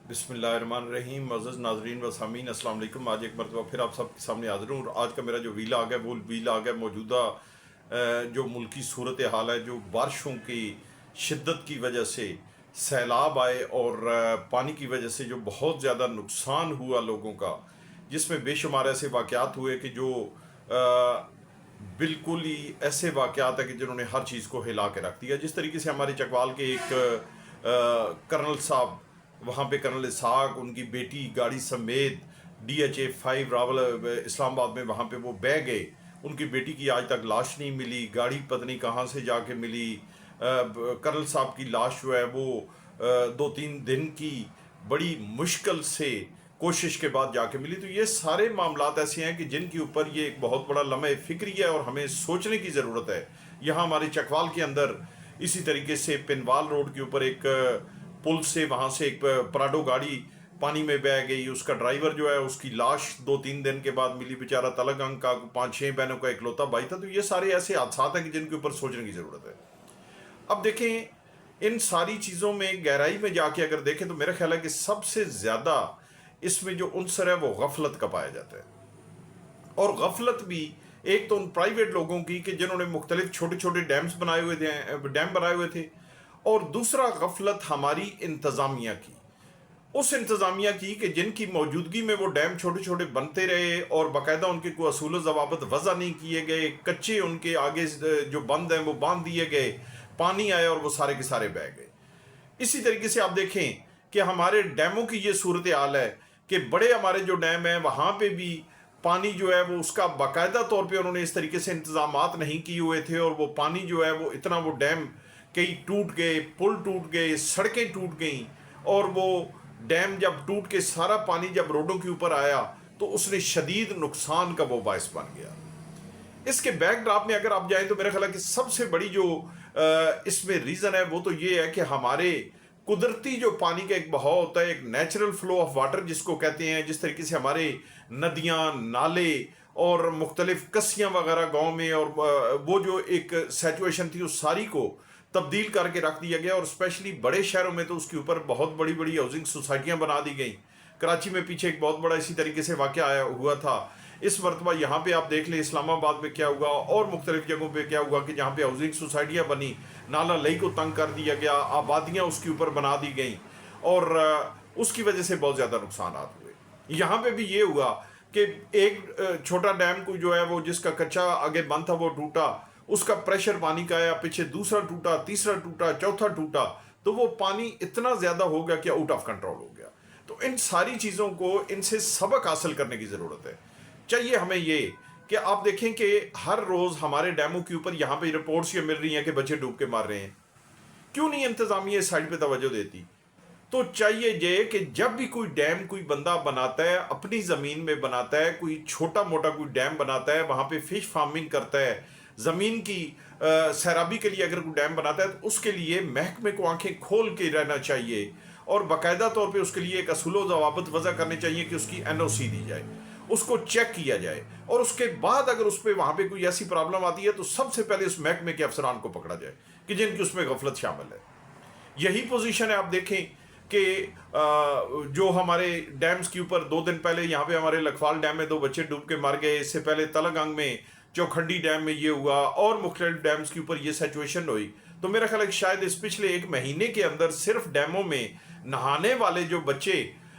बिस्मिल्लाहिर्रहमानिर्रहीम। मुअज़्ज़ज़ नाज़रीन व सामीन, अस्सलाम वालेकुम। आज एक मरतबा फिर आप सबके सामने हाज़िर हूँ। आज का मेरा जो वीलॉग है वो वीलॉग है मौजूदा जो मुल्की सूरत हाल है, जो बारिशों की शिद्दत की वजह से सैलाब आए और पानी की वजह से जो बहुत ज़्यादा नुकसान हुआ लोगों का, जिसमें बेशुमार ऐसे वाक़यात हुए कि जो बिल्कुल ही ऐसे वाक़यात है कि जिन्होंने हर चीज़ को हिला के रख दिया। जिस तरीके से हमारे चकवाल के एक कर्नल साहब, वहाँ पे कर्नल इसहाक, उनकी बेटी गाड़ी समेत DHA 5 रावल इस्लामाबाद में वहाँ पे वो बह गए। उनकी बेटी की आज तक लाश नहीं मिली, गाड़ी पता नहीं कहाँ से जाके मिली। कर्नल साहब की लाश जो है वो 2-3 दिन की बड़ी मुश्किल से कोशिश के बाद जाके मिली। तो ये सारे मामलात ऐसे हैं कि जिनके ऊपर ये एक बहुत बड़ा लम्हे फ़िक्री है और हमें सोचने की ज़रूरत है। यहाँ हमारे चकवाल के अंदर इसी तरीके से पिनवाल रोड के ऊपर एक पुल से वहाँ से एक प्राडो गाड़ी पानी में बह गई। उसका ड्राइवर जो है, उसकी लाश 2-3 दिन के बाद मिली। बेचारा तलगंग का 5-6 बहनों का इकलौता भाई था। तो ये सारे ऐसे हादसात हैं कि जिनके ऊपर सोचने की ज़रूरत है। अब देखें, इन सारी चीज़ों में गहराई में जाके अगर देखें तो मेरा ख्याल है कि सबसे ज़्यादा इसमें जो उनसर है वो गफलत का पाया जाता है। और गफलत भी एक तो उन प्राइवेट लोगों की कि जिन्होंने मुख्तलिफ छोटे छोटे डैम बनाए हुए थे, और दूसरा गफलत हमारी इंतज़ामिया की, उस इंतज़ामिया की कि जिनकी मौजूदगी में वो डैम छोटे छोटे बनते रहे और बाकायदा उनके कोई असूल ज़वाबत वज़ा नहीं किए गए। कच्चे उनके आगे जो बंद हैं वो बांध दिए गए, पानी आया और वो सारे के सारे बह गए। इसी तरीके से आप देखें कि हमारे डैमों की ये सूरत हाल है कि बड़े हमारे जो डैम हैं वहाँ पे भी पानी जो है वो उसका बाकायदा तौर पे उन्होंने इस तरीके से इंतज़ामात नहीं किए हुए थे, और वो पानी जो है वो इतना, वो डैम कई टूट गए, पुल टूट गए, सड़कें टूट गईं। और वो डैम जब टूट के सारा पानी जब रोडों के ऊपर आया तो उसने शदीद नुकसान का वो बायस बन गया। इसके बैकड्रॉप में अगर आप जाएं तो मेरा ख्याल है कि सबसे बड़ी जो इसमें रीज़न है वो तो ये है कि हमारे कुदरती जो पानी का एक बहाव होता है, एक नेचुरल फ्लो ऑफ वाटर जिसको कहते हैं, जिस तरीके से हमारे नदियाँ, नाले और मुख्तलिफ कस्सियाँ वगैरह गाँव में, और वो जो एक सिचुएशन थी उस सारी को तब्दील करके रख दिया गया। और स्पेशली बड़े शहरों में तो उसके ऊपर बहुत बड़ी बड़ी हाउसिंग सोसाइटियाँ बना दी गई। कराची में पीछे एक बहुत बड़ा इसी तरीके से वाक़या आया हुआ था। इस मरतबा यहाँ पे आप देख लें इस्लामाबाद में क्या हुआ और मुख्तलिफ जगहों पे क्या हुआ कि जहाँ पे हाउसिंग सोसाइटियाँ बनी, नाला लई को तंग कर दिया गया, आबादियाँ उसके ऊपर बना दी गई, और उसकी वजह से बहुत ज़्यादा नुकसान हुए। यहाँ पे भी ये हुआ कि एक छोटा डैम को जो है वो जिसका कच्चा आगे बंद था वो टूटा, उसका प्रेशर पानी का आया, पीछे दूसरा टूटा, तीसरा टूटा, चौथा टूटा, तो वो पानी इतना ज़्यादा हो गया कि आउट ऑफ कंट्रोल हो गया। तो इन सारी चीज़ों को, इनसे सबक हासिल करने की ज़रूरत है। चाहिए हमें ये कि आप देखें कि हर रोज़ हमारे डैमों के ऊपर यहाँ पे रिपोर्ट्स ये मिल रही हैं कि बच्चे डूब के मार रहे हैं। क्यों नहीं इंतज़ामिया इस साइड पे तवज्जो देती? तो चाहिए ये कि जब भी कोई डैम कोई बंदा बनाता है, अपनी ज़मीन में बनाता है, कोई छोटा मोटा कोई डैम बनाता है, वहाँ पे फिश फार्मिंग करता है, ज़मीन की सैराबी के लिए अगर कोई डैम बनाता है, तो उसके लिए महकमे को आंखें खोल के रहना चाहिए और बाकायदा तौर पे उसके लिए एक असूल ज़वाबत वज़ा करने चाहिए कि उसकी NOC दी जाए, उसको चेक किया जाए, और उसके बाद अगर उस पर वहाँ पे कोई ऐसी प्रॉब्लम आती है तो सबसे पहले उस महकमे के अफसरान को पकड़ा जाए कि जिनकी उसमें गफलत शामिल है। यही पोजीशन है। आप देखें कि जो हमारे डैम्स के ऊपर 2 दिन पहले यहाँ पे हमारे लखवाल डैम में 2 बच्चे डूब के मर गए। इससे पहले तलगंग में चौखंडी डैम में ये हुआ और मुख्तलिफ डैम्स के ऊपर ये सिचुएशन हुई। तो मेरा ख्याल है कि शायद इस पिछले 1 महीने के अंदर सिर्फ डैमों में नहाने वाले जो बच्चे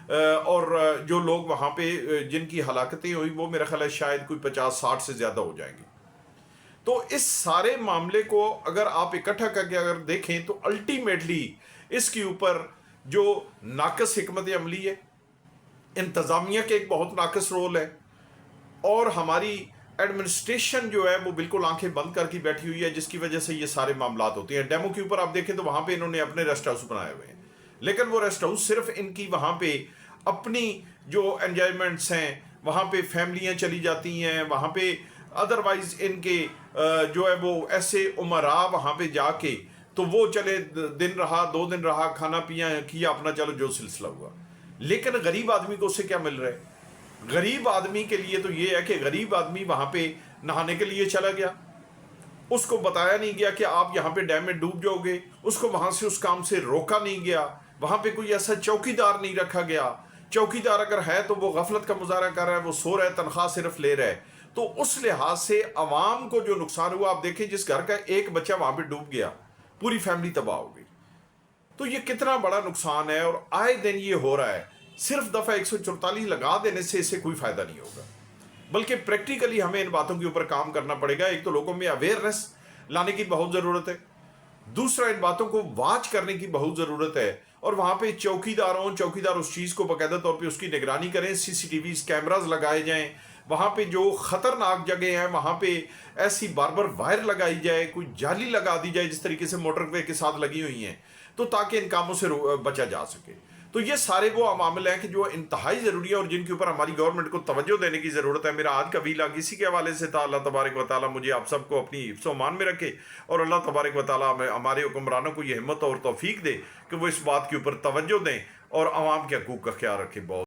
और जो लोग वहाँ पे जिनकी हलाकतें हुई, वो मेरा ख्याल है शायद कोई 50-60 से ज़्यादा हो जाएंगे। तो इस सारे मामले को अगर आप इकट्ठा करके अगर देखें तो अल्टीमेटली इसके ऊपर जो नाकस हिकमत अमली है, इंतज़ामिया के एक बहुत नाकस रोल है, और हमारी एडमिनिस्ट्रेशन जो है वो बिल्कुल आंखें बंद करके बैठी हुई है, जिसकी वजह से ये सारे मामलात होते हैं। डैमों के ऊपर आप देखें तो वहाँ पे इन्होंने अपने रेस्ट हाउस बनाए हुए हैं, लेकिन वो रेस्ट हाउस सिर्फ इनकी वहाँ पे अपनी जो एंजॉयमेंट्स हैं, वहाँ पे फैमिलियाँ चली जाती हैं, वहाँ पे अदरवाइज इनके जो है वो ऐसे उमरा वहाँ पे जाके तो वो चले दिन रहा 2 दिन रहा, खाना पिया किया अपना, चलो जो सिलसिला हुआ। लेकिन गरीब आदमी को उससे क्या मिल रहा है? गरीब आदमी के लिए तो ये है कि गरीब आदमी वहाँ पे नहाने के लिए चला गया, उसको बताया नहीं गया कि आप यहाँ पे डैम में डूब जाओगे, उसको वहाँ से उस काम से रोका नहीं गया, وہاں پہ کوئی ایسا چوکیدار نہیں رکھا گیا. چوکیدار اگر ہے تو وہ غفلت کا مظاہرہ کر رہا ہے, وہ سو رہا ہے, تنخواہ صرف لے رہا ہے. تو اس لحاظ سے عوام کو جو نقصان ہوا, آپ دیکھیں جس گھر کا ایک بچہ وہاں پہ ڈوب گیا, پوری فیملی تباہ ہو گئی. تو یہ کتنا بڑا نقصان ہے, اور آئے دن یہ ہو رہا ہے. صرف دفعہ 144 لگا دینے سے اس سے کوئی فائدہ نہیں ہوگا, بلکہ پریکٹیکلی ہمیں ان باتوں کے اوپر کام کرنا پڑے گا. ایک تو لوگوں میں اویئرنیس لانے کی بہت ضرورت ہے, دوسرا ان باتوں کو واچ کرنے کی بہت ضرورت ہے, اور وہاں پہ چوکیدار اس چیز کو باقاعدہ طور پہ اس کی نگرانی کریں. سی سی ٹی ویز کیمراز لگائے جائیں, وہاں پہ جو خطرناک جگہ ہیں وہاں پہ ایسی بار وائر لگائی جائے, کوئی جالی لگا دی جائے جس طریقے سے موٹر وے کے ساتھ لگی ہوئی ہیں, تو تاکہ ان کاموں سے بچا جا سکے. تو یہ سارے وہ عوامل ہیں کہ جو انتہائی ضروری ہے اور جن کے اوپر ہماری گورنمنٹ کو توجہ دینے کی ضرورت ہے. میرا آج کا ویلاگ اسی کے حوالے سے تھا. اللہ تبارک و تعالیٰ مجھے آپ سب کو اپنی حفظ و امان میں رکھے, اور اللہ تبارک و تعالیٰ ہمارے حکمرانوں کو یہ ہمت اور توفیق دے کہ وہ اس بات کے اوپر توجہ دیں اور عوام کے حقوق کا خیال رکھیں. بہت